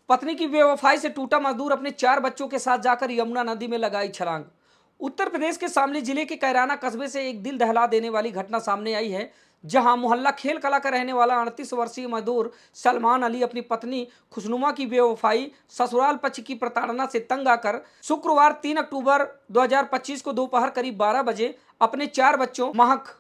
पत्नी की बेवफाई से टूटा मजदूर अपने 4 बच्चों के साथ जाकर यमुना नदी में लगाई छलांग। उत्तर प्रदेश के शामली जिले के कैराना कस्बे से एक दिल दहला देने वाली घटना सामने आई है, जहां मोहल्ला खेल कला का रहने वाला 38 वर्षीय मजदूर सलमान अली अपनी पत्नी खुशनुमा की बेवफाई, ससुराल पक्ष की प्रताड़ना से तंग आकर शुक्रवार 3 अक्टूबर 2025 को दोपहर करीब 12 बजे अपने 4 बच्चों महक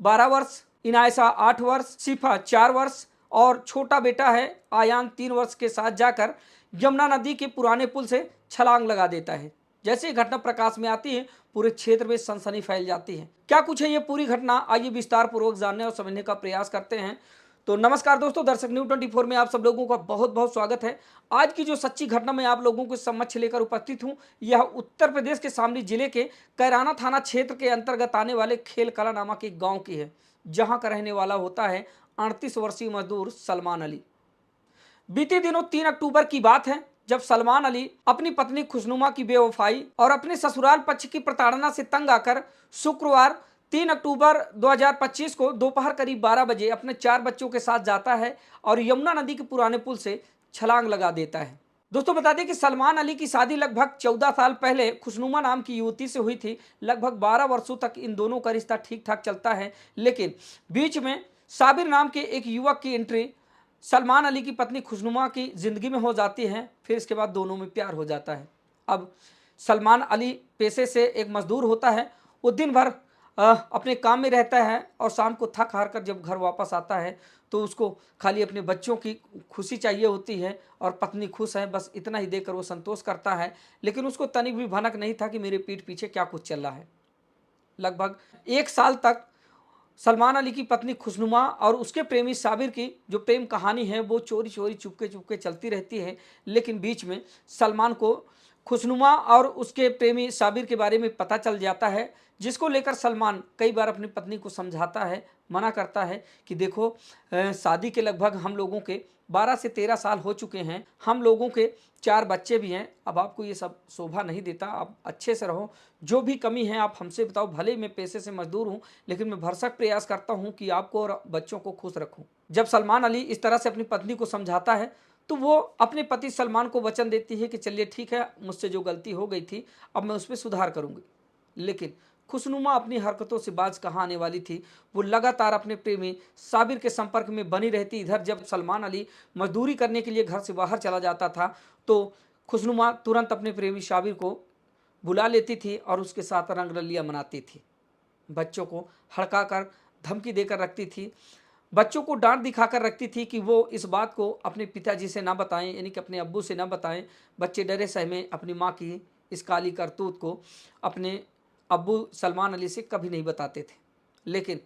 12 वर्ष, इनायसा 8 वर्ष, शिफा 4 वर्ष और छोटा बेटा है आयान 3 वर्ष के साथ जाकर यमुना नदी के पुराने पुल से छलांग लगा देता है। जैसे ही घटना प्रकाश में आती है, पूरे क्षेत्र में सनसनी फैल जाती है। क्या कुछ है ये पूरी घटना, आइए विस्तार पूर्वक जानने और समझने का प्रयास करते हैं। तो नमस्कार दोस्तों, दर्शक न्यूज़ 24 में आप सब लोगों का बहुत बहुत स्वागत है। आज की जो सच्ची घटना मैं आप लोगों के समक्ष लेकर उपस्थित हूँ, यह उत्तर प्रदेश के शामली जिले के कैराना थाना क्षेत्र के अंतर्गत आने वाले खेल कला नामक एक गाँव की है, जहाँ का रहने वाला होता है 38 वर्षीय मजदूर सलमान अली। बीते दिनों 3 अक्टूबर की बात है, जब सलमान अली अपनी पत्नी खुशनुमा की बेवफाई और अपने ससुराल पक्ष की प्रताड़ना से तंग आकर शुक्रवार 3 अक्टूबर 2025 को दोपहर करीब 12 बजे अपने 4 बच्चों के साथ जाता है और यमुना नदी के पुराने पुल से छलांग लगा देता है। दोस्तों बता दें कि सलमान अली की शादी लगभग 14 साल पहले खुशनुमा नाम की युवती से हुई थी। लगभग 12 वर्षों तक इन दोनों का रिश्ता ठीक ठाक चलता है, लेकिन बीच में साबिर नाम के एक युवक की एंट्री सलमान अली की पत्नी खुशनुमा की ज़िंदगी में हो जाती है। फिर इसके बाद दोनों में प्यार हो जाता है। अब सलमान अली पेशे से एक मजदूर होता है। वो दिन भर अपने काम में रहता है और शाम को थक हार कर जब घर वापस आता है तो उसको खाली अपने बच्चों की खुशी चाहिए होती है और पत्नी खुश है, बस इतना ही देकर वो संतोष करता है। लेकिन उसको तनिक भी भनक नहीं था कि मेरे पीठ पीछे क्या कुछ चल रहा है। लगभग 1 साल तक सलमान अली की पत्नी खुशनुमा और उसके प्रेमी साबिर की जो प्रेम कहानी है वो चोरी चोरी चुपके चुपके चलती रहती है। लेकिन बीच में सलमान को खुशनुमा और उसके प्रेमी साबिर के बारे में पता चल जाता है, जिसको लेकर सलमान कई बार अपनी पत्नी को समझाता है, मना करता है कि देखो शादी के लगभग हम लोगों के 12 से 13 साल हो चुके हैं, हम लोगों के 4 बच्चे भी हैं। अब आपको ये सब शोभा नहीं देता, आप अच्छे से रहो, जो भी कमी है आप हमसे बताओ। भले मैं पेशे से मजदूर हूँ, लेकिन मैं भरसक प्रयास करता हूँ कि आपको और बच्चों को खुश रखूँ। जब सलमान अली इस तरह से अपनी पत्नी को समझाता है तो वो अपने पति सलमान को वचन देती है कि चलिए ठीक है, मुझसे जो गलती हो गई थी अब मैं उस पर सुधार करूँगी। लेकिन खुशनुमा अपनी हरकतों से बाज कहाँ आने वाली थी। वो लगातार अपने प्रेमी साबिर के संपर्क में बनी रहती। इधर जब सलमान अली मजदूरी करने के लिए घर से बाहर चला जाता था तो खुशनुमा तुरंत अपने प्रेमी साबिर को बुला लेती थी और उसके साथ रंगरलियाँ मनाती थी। बच्चों को हड़का कर धमकी देकर रखती थी, बच्चों को डांट दिखाकर रखती थी कि वो इस बात को अपने पिताजी से ना बताएं, यानी कि अपने अब्बू से ना बताएं। बच्चे डरे सहमे अपनी माँ की इस काली करतूत को अपने अब्बू सलमान अली से कभी नहीं बताते थे। लेकिन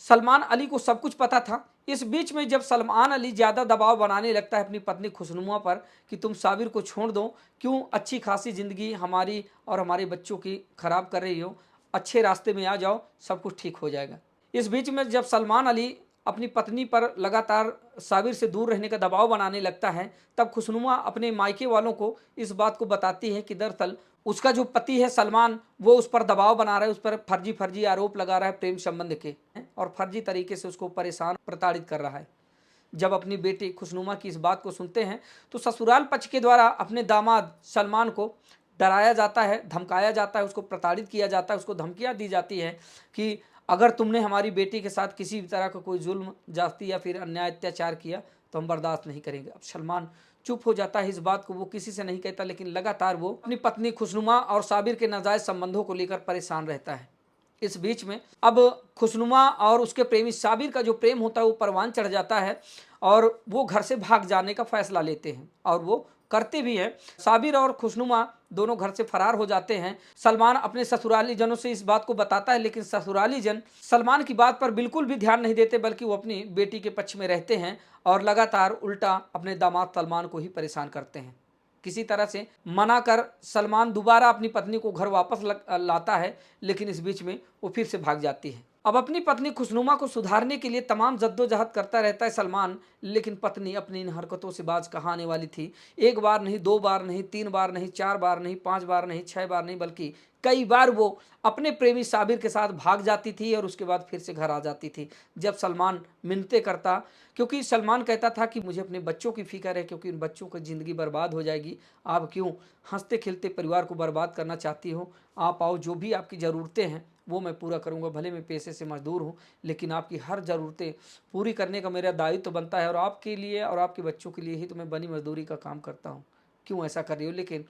सलमान अली को सब कुछ पता था। इस बीच में जब सलमान अली ज़्यादा दबाव बनाने लगता है अपनी पत्नी खुशनुमा पर कि तुम साबिर को छोड़ दो, क्यों अच्छी खासी ज़िंदगी हमारी और हमारे बच्चों की ख़राब कर रही हो, अच्छे रास्ते में आ जाओ, सब कुछ ठीक हो जाएगा। इस बीच में जब सलमान अली अपनी पत्नी पर लगातार साबिर से दूर रहने का दबाव बनाने लगता है, तब खुशनुमा अपने मायके वालों को इस बात को बताती है कि दरअसल उसका जो पति है सलमान, वो उस पर दबाव बना रहा है, उस पर फर्जी फर्जी आरोप लगा रहा है प्रेम संबंध के, और फर्जी तरीके से उसको परेशान प्रताड़ित कर रहा है। जब अपनी बेटी खुशनुमा की इस बात को सुनते हैं तो ससुराल पक्ष के द्वारा अपने दामाद सलमान को डराया जाता है, धमकाया जाता है, उसको प्रताड़ित किया जाता है, उसको धमकियाँ दी जाती है कि अगर तुमने हमारी बेटी के साथ किसी भी तरह का कोई जुल्म जाती या फिर अन्याय अत्याचार किया तो हम बर्दाश्त नहीं करेंगे। अब सलमान चुप हो जाता है, इस बात को वो किसी से नहीं कहता, लेकिन लगातार वो अपनी पत्नी खुशनुमा और साबिर के नाजायज संबंधों को लेकर परेशान रहता है। इस बीच में अब खुशनुमा और उसके प्रेमी साबिर का जो प्रेम होता है वो परवान चढ़ जाता है और वो घर से भाग जाने का फैसला लेते हैं और वो करते भी हैं। साबिर और खुशनुमा दोनों घर से फरार हो जाते हैं। सलमान अपने ससुराली जनों से इस बात को बताता है, लेकिन ससुराली जन सलमान की बात पर बिल्कुल भी ध्यान नहीं देते, बल्कि वो अपनी बेटी के पक्ष में रहते हैं और लगातार उल्टा अपने दामाद सलमान को ही परेशान करते हैं। किसी तरह से मना कर सलमान दोबारा अपनी पत्नी को घर वापस लाता है, लेकिन इस बीच में वो फिर से भाग जाती है। अब अपनी पत्नी खुशनुमा को सुधारने के लिए तमाम जद्दोजहद करता रहता है सलमान, लेकिन पत्नी अपनी इन हरकतों से बाज कहाँ आने वाली थी। एक बार नहीं, दो बार नहीं, तीन बार नहीं, चार बार नहीं, पांच बार नहीं, छह बार नहीं, बल्कि कई बार वो अपने प्रेमी साबिर के साथ भाग जाती थी और उसके बाद फिर से घर आ जाती थी। जब सलमान मिन्नतें करता, क्योंकि सलमान कहता था कि मुझे अपने बच्चों की फिक्र है, क्योंकि इन बच्चों की ज़िंदगी बर्बाद हो जाएगी। आप क्यों हंसते खेलते परिवार को बर्बाद करना चाहती हो? आप आओ, जो भी आपकी ज़रूरतें हैं वो मैं पूरा करूंगा। भले मैं पैसे से मजदूर हूं, लेकिन आपकी हर ज़रूरतें पूरी करने का मेरा दायित्व तो बनता है, और आपके लिए और आपके बच्चों के लिए ही तो मैं बनी मजदूरी का काम करता हूं। क्यों ऐसा कर रही हो? लेकिन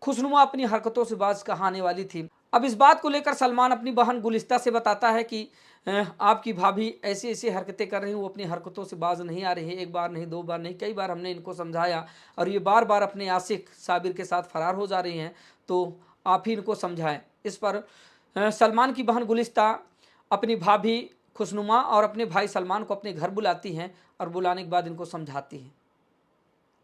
खुशनुमा अपनी हरकतों से बाज कहाँ आने वाली थी। अब इस बात को लेकर सलमान अपनी बहन गुलिस्ता से बताता है कि आपकी भाभी ऐसी ऐसी हरकतें कर रही हैं, वो अपनी हरकतों से बाज नहीं आ रही है। एक बार नहीं, दो बार नहीं, कई बार हमने इनको समझाया और ये बार बार अपने आशिक साबिर के साथ फरार हो जा रही हैं, तो आप ही इनको समझाएं। इस पर सलमान की बहन गुलिस्ता अपनी भाभी खुशनुमा और अपने भाई सलमान को अपने घर बुलाती हैं और बुलाने के बाद इनको समझाती हैं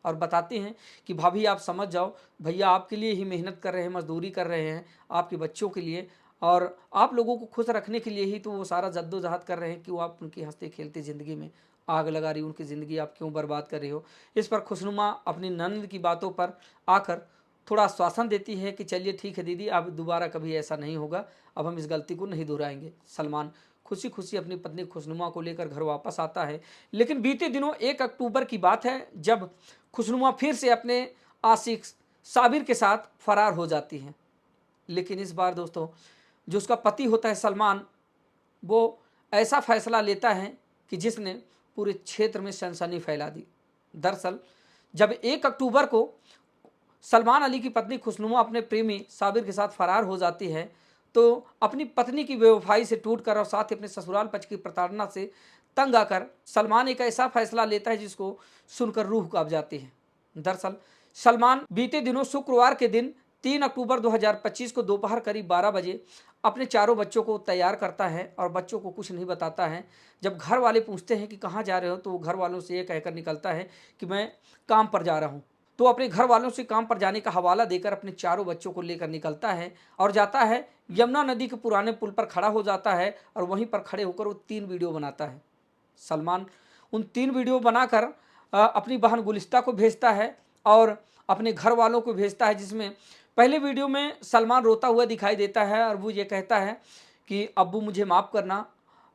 और बताती हैं कि भाभी आप समझ जाओ, भैया आपके लिए ही मेहनत कर रहे हैं, मजदूरी कर रहे हैं, आपके बच्चों के लिए और आप लोगों को खुश रखने के लिए ही तो वो सारा जद्दोजहद कर रहे हैं। क्यों आप उनकी हंसते खेलते ज़िंदगी में आग लगा रही हो? उनकी ज़िंदगी आप क्यों बर्बाद कर रही हो? इस पर खुशनुमा अपनी नंद की बातों पर आकर थोड़ा आश्वासन देती है कि चलिए ठीक है दीदी, अब दोबारा कभी ऐसा नहीं होगा, अब हम इस गलती को नहीं दोहराएंगे। सलमान खुशी खुशी अपनी पत्नी खुशनुमा को लेकर घर वापस आता है। लेकिन बीते दिनों 1 अक्टूबर की बात है, जब खुशनुमा फिर से अपने आशिक साबिर के साथ फरार हो जाती हैं। लेकिन इस बार दोस्तों, जो उसका पति होता है सलमान, वो ऐसा फैसला लेता है कि जिसने पूरे क्षेत्र में सनसनी फैला दी। दरअसल जब 1 अक्टूबर को सलमान अली की पत्नी खुशनुमा अपने प्रेमी साबिर के साथ फरार हो जाती है, तो अपनी पत्नी की बेवफाई से टूटकर और साथ ही अपने ससुराल पक्ष की प्रताड़ना से तंग आकर सलमान एक ऐसा फैसला लेता है जिसको सुनकर रूह कांप जाती है। दरअसल सलमान बीते दिनों शुक्रवार के दिन 3 अक्टूबर 2025 को दोपहर करीब 12 बजे अपने चारों बच्चों को तैयार करता है और बच्चों को कुछ नहीं बताता है। जब घर वाले पूछते हैं कि कहाँ जा रहे हो, तो वो घर वालों से ये कहकर निकलता है कि मैं काम पर जा रहा हूँ। तो अपने घर वालों से काम पर जाने का हवाला देकर अपने चारों बच्चों को लेकर निकलता है और जाता है यमुना नदी के पुराने पुल पर खड़ा हो जाता है और वहीं पर खड़े होकर वो 3 वीडियो बनाता है। सलमान उन 3 वीडियो बनाकर अपनी बहन गुलिस्ता को भेजता है और अपने घर वालों को भेजता है, जिसमें पहले वीडियो में सलमान रोता हुआ दिखाई देता है और वो ये कहता है कि अब्बू मुझे माफ़ करना,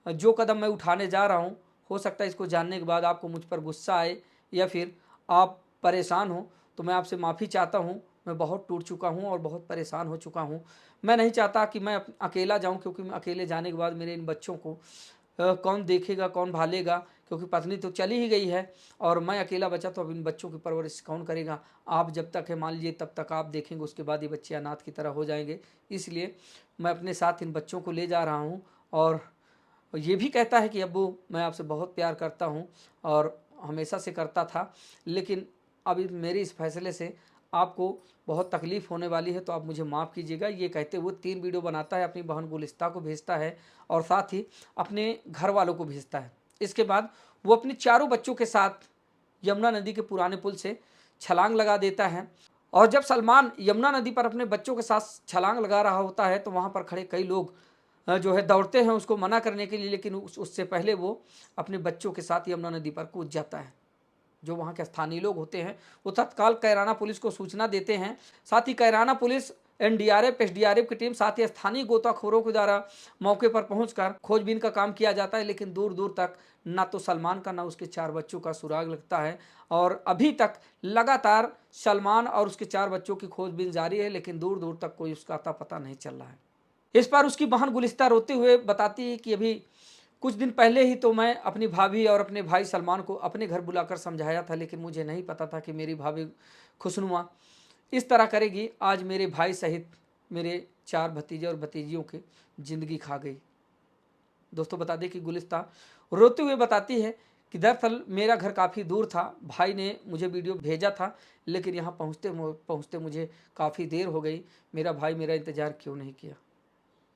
जो कदम मैं उठाने जा रहा हूँ हो सकता है इसको जानने के बाद आपको मुझ पर गुस्सा आए या फिर आप परेशान हो, तो मैं आपसे माफ़ी चाहता हूँ। मैं बहुत टूट चुका हूँ और बहुत परेशान हो चुका हूँ। मैं नहीं चाहता कि मैं अकेला जाऊँ, क्योंकि मैं अकेले जाने के बाद मेरे इन बच्चों को कौन देखेगा, कौन भालेगा, क्योंकि पत्नी तो चली ही गई है और मैं अकेला बचा, तो अब इन बच्चों की परवरिश कौन करेगा? आप जब तक है मान लीजिए तब तक आप देखेंगे, उसके बाद ये बच्चे अनाथ की तरह हो जाएंगे। इसलिए मैं अपने साथ इन बच्चों को ले जा रहा हूँ। और ये भी कहता है कि अब्बू मैं आपसे बहुत प्यार करता हूँ और हमेशा से करता था, लेकिन अभी मेरे इस फैसले से आपको बहुत तकलीफ़ होने वाली है, तो आप मुझे माफ़ कीजिएगा। ये कहते हुए 3 वीडियो बनाता है, अपनी बहन गुलिस्ता को भेजता है और साथ ही अपने घर वालों को भेजता है। इसके बाद वो अपने चारों बच्चों के साथ यमुना नदी के पुराने पुल से छलांग लगा देता है। और जब सलमान यमुना नदी पर अपने बच्चों के साथ छलांग लगा रहा होता है, तो वहाँ पर खड़े कई लोग जो है दौड़ते हैं उसको मना करने के लिए, लेकिन उससे पहले वो अपने बच्चों के साथ यमुना नदी पर कूद जाता है। जो वहाँ के स्थानीय लोग होते हैं वो तत्काल कैराना पुलिस को सूचना देते हैं। साथ ही कैराना पुलिस, एनडीआरएफ, एसडीआरएफ की टीम, साथ ही स्थानीय गोताखोरों के द्वारा मौके पर पहुंचकर खोजबीन का काम किया जाता है। लेकिन दूर दूर तक ना तो सलमान का ना उसके 4 बच्चों का सुराग लगता है और अभी तक लगातार सलमान और उसके 4 बच्चों की खोजबीन जारी है, लेकिन दूर दूर तक कोई उसका अता पता नहीं चल रहा है। इस पर उसकी बहन गुलिस्ता रोते हुए बताती है कि अभी कुछ दिन पहले ही तो मैं अपनी भाभी और अपने भाई सलमान को अपने घर बुलाकर समझाया था, लेकिन मुझे नहीं पता था कि मेरी भाभी खुशनुमा इस तरह करेगी। आज मेरे भाई सहित मेरे 4 भतीजे और भतीजियों की ज़िंदगी खा गई। दोस्तों बता दें कि गुलिस्ता रोते हुए बताती है कि दरअसल मेरा घर काफ़ी दूर था, भाई ने मुझे वीडियो भेजा था, लेकिन यहाँ पहुँचते मुझे काफ़ी देर हो गई। मेरा भाई मेरा इंतज़ार क्यों नहीं किया?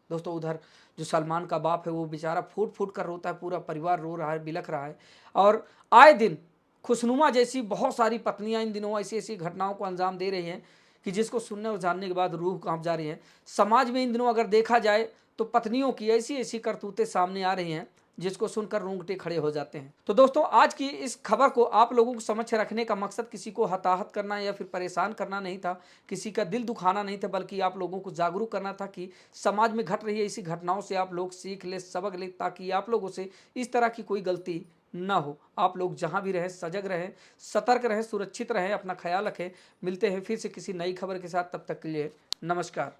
दोस्तों उधर जो सलमान का बाप है वो बेचारा फूट फूट कर रोता है, पूरा परिवार रो रहा है, बिलख रहा है। और आए दिन खुशनुमा जैसी बहुत सारी पत्नियां इन दिनों ऐसी ऐसी घटनाओं को अंजाम दे रही हैं कि जिसको सुनने और जानने के बाद रूह कांप जा रही है। समाज में इन दिनों अगर देखा जाए तो पत्नियों की ऐसी ऐसी करतूतें सामने आ रही हैं जिसको सुनकर रोंगटे खड़े हो जाते हैं। तो दोस्तों, आज की इस खबर को आप लोगों को समक्ष रखने का मकसद किसी को हताहत करना या फिर परेशान करना नहीं था, किसी का दिल दुखाना नहीं था, बल्कि आप लोगों को जागरूक करना था कि समाज में घट रही है इसी घटनाओं से आप लोग सीख ले, सबक ले, ताकि आप लोगों से इस तरह की कोई गलती ना हो। आप लोग जहां भी रहें सजग रहें, सतर्क रहें, सुरक्षित रहें, अपना ख्याल रखें। मिलते हैं फिर से किसी नई खबर के साथ, तब तक के लिए नमस्कार।